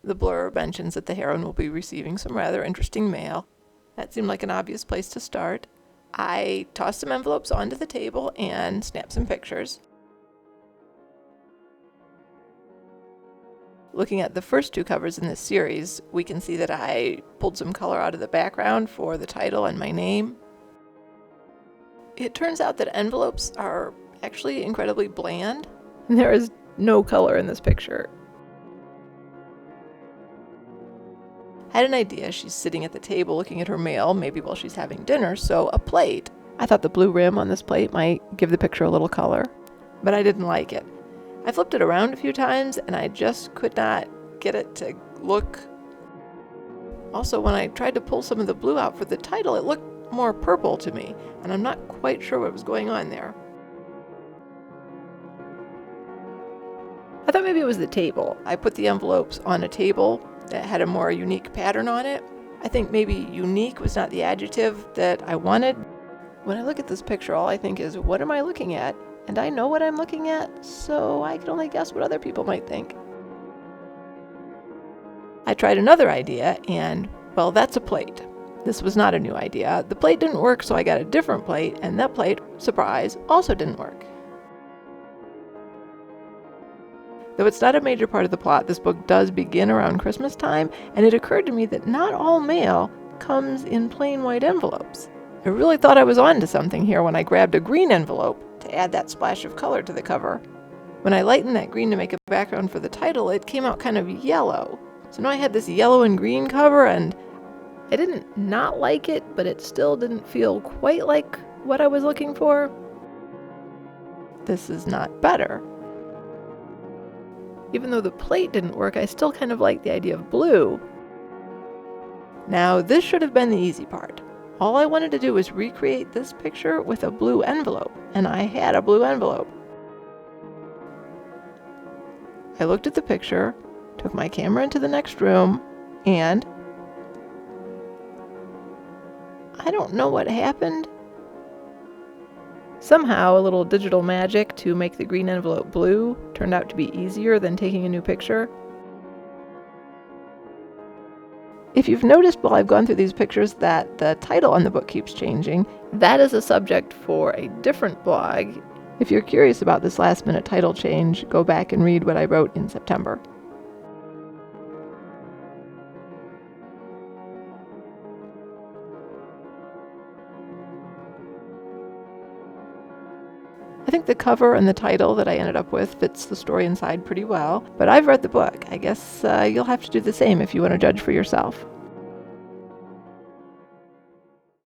The blurb mentions that the heroine will be receiving some rather interesting mail. That seemed like an obvious place to start. I tossed some envelopes onto the table and snapped some pictures. Looking at the first two covers in this series, we can see that I pulled some color out of the background for the title and my name. It turns out that envelopes are actually incredibly bland. There is no color in this picture. I had an idea. She's sitting at the table looking at her mail, maybe while she's having dinner, so a plate. I thought the blue rim on this plate might give the picture a little color, but I didn't like it. I flipped it around a few times and I just could not get it to look. Also, when I tried to pull some of the blue out for the title, it looked more purple to me, and I'm not quite sure what was going on there. I thought maybe it was the table. I put the envelopes on a table that had a more unique pattern on it. I think maybe unique was not the adjective that I wanted. When I look at this picture, all I think is, what am I looking at? And I know what I'm looking at, so I can only guess what other people might think. I tried another idea, and, well, that's a plate. This was not a new idea. The plate didn't work, so I got a different plate, and that plate, surprise, also didn't work. Though it's not a major part of the plot, this book does begin around Christmas time, and it occurred to me that not all mail comes in plain white envelopes. I really thought I was on to something here when I grabbed a green envelope to add that splash of color to the cover. When I lightened that green to make a background for the title, it came out kind of yellow. So now I had this yellow and green cover, and I didn't not like it, but it still didn't feel quite like what I was looking for. This is not better. Even though the plate didn't work, I still kind of liked the idea of blue. Now, this should have been the easy part. All I wanted to do was recreate this picture with a blue envelope, and I had a blue envelope. I looked at the picture, took my camera into the next room, and I don't know what happened. Somehow, a little digital magic to make the green envelope blue turned out to be easier than taking a new picture. If you've noticed while I've gone through these pictures that the title on the book keeps changing, that is a subject for a different blog. If you're curious about this last-minute title change, go back and read what I wrote in September. I think the cover and the title that I ended up with fits the story inside pretty well, but I've read the book. I guess you'll have to do the same if you want to judge for yourself.